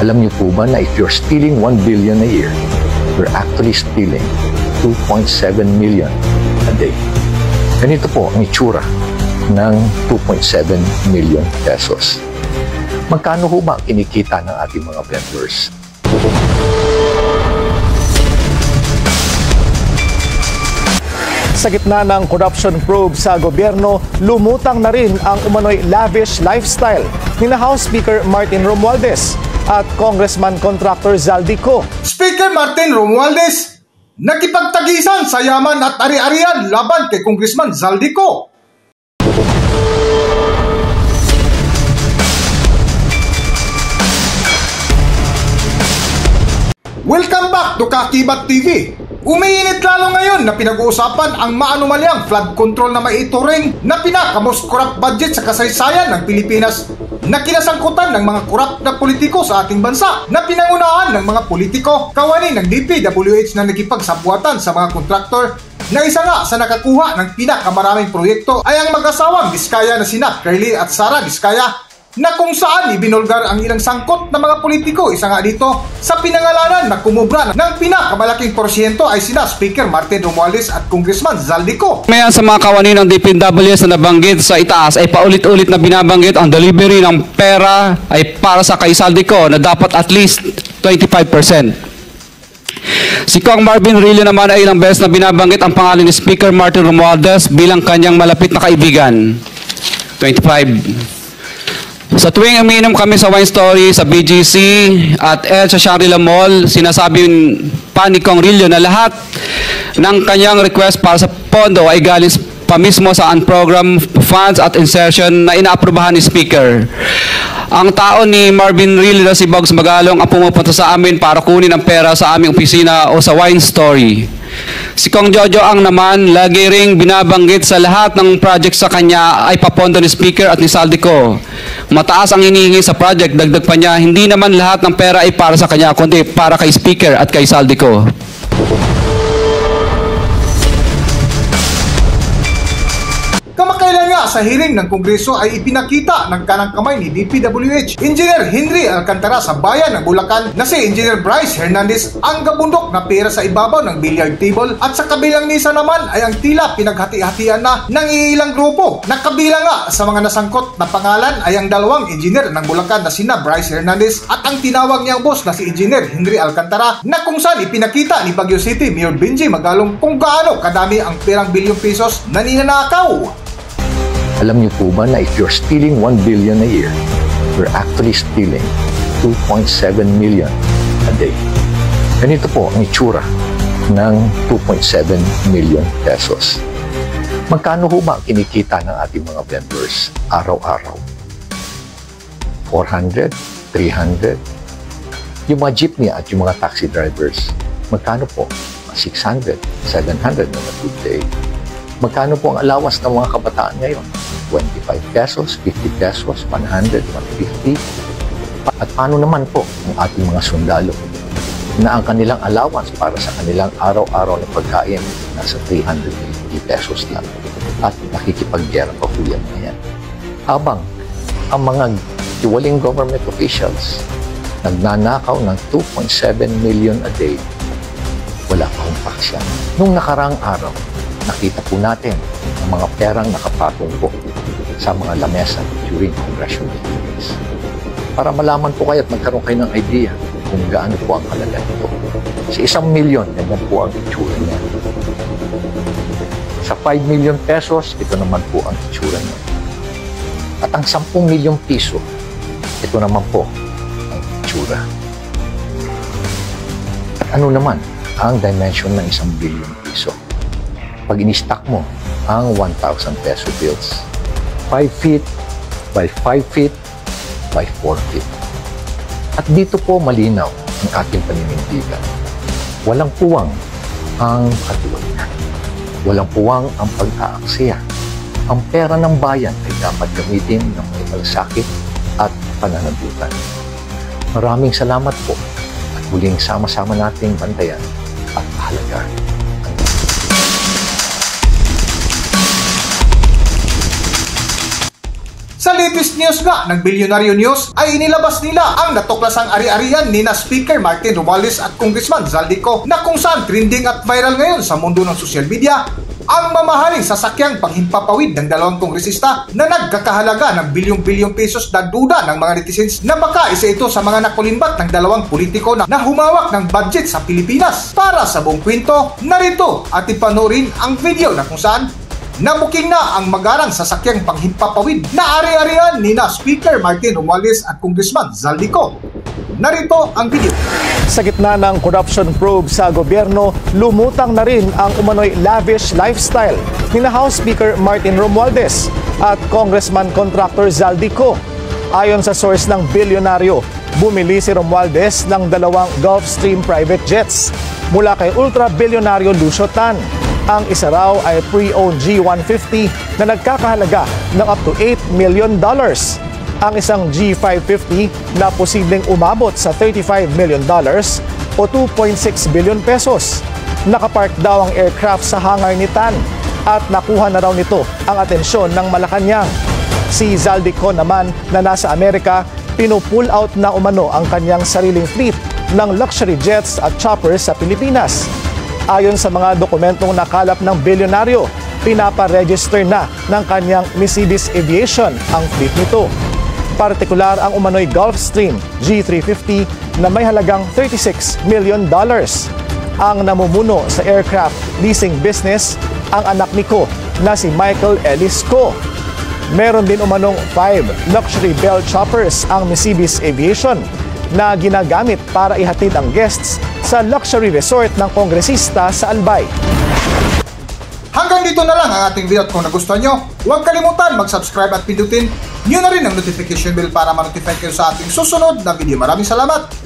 Alam niyo po ba na if you're stealing 1 billion a year, you're actually stealing 2.7 million a day. Ganito po ang itsura ng 2.7 million pesos. Magkano ho ba kinikita ng ating mga vendors? Sa gitna ng corruption probe sa gobyerno, lumutang na rin ang umano'y lavish lifestyle ni House Speaker Martin Romualdez at Congressman Contractor Zaldico. Speaker Martin Romualdez, nakipagtagisan sa yaman at ari-arian laban kay Congressman Zaldico. Welcome back to Kakibat TV. Umiinit lalo ngayon na pinag-uusapan ang maanumalyang flood control na maituring na pinaka-most corrupt budget sa kasaysayan ng Pilipinas na kinasangkutan ng mga corrupt na politiko sa ating bansa na pinangunahan ng mga politiko kawani ng DPWH na nakipagsabuatan sa mga kontraktor na isa nga sa nakakuha ng pinakamaraming proyekto ay ang mag-asawang Diskaya na sina Curly at Sara Diskaya na kung saan ibinulgar ang ilang sangkot na mga politiko. Isa nga dito sa pinangalanan na kumubra ng pinakamalaking porsyento ay sina Speaker Martin Romualdez at Congressman Zaldico. Mayan sa mga kawani ng DPWH na nabanggit sa itaas ay paulit-ulit na binabanggit ang delivery ng pera ay para sa kay Zaldico na dapat at least 25%. Si Kong Marvin Rillo naman ay ilang beses na binabanggit ang pangalan ni Speaker Martin Romualdez bilang kanyang malapit na kaibigan. 25. Sa tuwing umiinom kami sa Wine Story, sa BGC at sa Shangri-La Mall, sinasabi pa ni Kong Rillo na lahat ng kanyang request para sa pondo ay galing pa mismo sa unprogrammed funds at insertion na inaaprubahan ni Speaker. Ang tao ni Marvin Rillo na si Bogs Magalong ang pumupunta sa amin para kunin ang pera sa aming opisina o sa Wine Story. Si Kong Jojo ang naman lagi ring binabanggit sa lahat ng project sa kanya ay papondo ni Speaker at ni Zaldico. Mataas ang hinihingi sa project, dagdag pa niya, hindi naman lahat ng pera ay para sa kanya, kundi para kay Speaker at kay Zaldico. Kamakailan nga sa hearing ng Kongreso ay ipinakita ng kanang kamay ni DPWH Engineer Henry Alcantara sa bayan ng Bulacan na si Engineer Bryce Hernandez ang gabundok na pera sa ibabaw ng billiard table at sa kabilang misa naman ay ang tila pinaghati-hatian na ng ilang grupo. Nakabilang nga sa mga nasangkot na pangalan ay ang dalawang engineer ng Bulacan na sina Bryce Hernandez at ang tinawag niyang boss na si Engineer Henry Alcantara na kung saan ipinakita ni Baguio City Mayor Benji Magalong kung gaano kadami ang perang bilyong pesos na ninanakaw. Alam niyo po ba na if you're stealing 1 billion a year, you're actually stealing 2.7 million a day. Ganito po ang itsura ng 2.7 million pesos. Magkano ho ba kinikita ng ating mga vendors araw-araw? 400, 300. Yung mga jeepney at yung mga taxi drivers, magkano po? 600, 700 na good day. Magkano po ang allowance ng mga kabataan ngayon? 25 pesos, 50 pesos, 100, 150. At paano naman po ang ating mga sundalo na ang kanilang allowance para sa kanilang araw-araw na pagkain nasa 350 pesos lang at nakikipaggera pa po yan na yan. Habang ang mga tiwaling government officials nagnanakaw ng 2.7 million a day, wala pa akong paksyan. Nung nakarang araw, nakita po natin ang mga perang nakapatong po sa mga lamesa during congressional hearings. Para malaman po kayo at magkaroon kayo ng idea kung gaano po ang halaga nito. Sa 1 million, ganyan po ang itsura niya. Sa 5 million pesos, ito naman po ang itsura niya. At ang 10 milyong piso, ito naman po ang itsura. At ano naman ang dimension ng 1 billion piso? Pag in-stack mo ang 1,000 peso bills, 5 feet by 5 feet by 4 feet. At dito po malinaw ang ating paninindigan. Walang puwang ang katiwalian. Walang puwang ang pag-aaksaya. Ang pera ng bayan ay dapat gamitin ng may malasakit at pananagutan. Maraming salamat po at muling sama-sama nating bantayan at pahalagaan. Sa latest news nga ng Bilyonaryo News ay inilabas nila ang natuklasang ari-arian ni na Speaker Martin Romualdez at Congressman Zaldico na kung saan trending at viral ngayon sa mundo ng social media ang mamahaling sasakyang panghimpapawid ng dalawang kongresista na nagkakahalaga ng bilyong-bilyong pesos na duda ng mga netizens na baka isa ito sa mga nakulimbat ng dalawang politiko na humawak ng budget sa Pilipinas. Para sa buong kwento, narito at ipanoorin ang video na kung saan nabuking na ang magarang sasakyang panghimpapawid na ari-arian ni na Speaker Martin Romualdez at Congressman Zaldico. Narito ang video. Sa gitna ng corruption probe sa gobyerno, lumutang na rin ang umano'y lavish lifestyle ni na House Speaker Martin Romualdez at Congressman Contractor Zaldico. Ayon sa source ng Bilyonaryo, bumili si Romualdez ng dalawang Gulfstream private jets mula kay ultra-bilyonaryo Lucio Tan. Ang isa raw ay pre-owned G150 na nagkakahalaga ng up to $8 million. Ang isang G550 na posibleng umabot sa $35 million o 2.6 billion pesos. Nakapark daw ang aircraft sa hangar ni Tan at nakuha na raw nito ang atensyon ng Malacanang. Si Zaldico naman na nasa Amerika, pinupull out na umano ang kanyang sariling fleet ng luxury jets at choppers sa Pilipinas. Ayon sa mga dokumentong nakalap ng bilyonaryo, pinapa-register na ng kanyang Mercedes Aviation ang fleet nito. Partikular ang umano'y Gulfstream G350 na may halagang $36 million. Ang namumuno sa aircraft leasing business ang anak ni Ko na si Michael Ellis Ko. Meron din umanong 5 luxury Bell choppers ang Mercedes Aviation na ginagamit para ihatid ang guests sa luxury resort ng kongresista sa Albay. Hanggang dito na lang ang ating video at kung nagustuhan nyo, huwag kalimutan mag-subscribe at pindutin nyo na rin ang notification bell para ma-notify kayo sa ating susunod na video. Maraming salamat!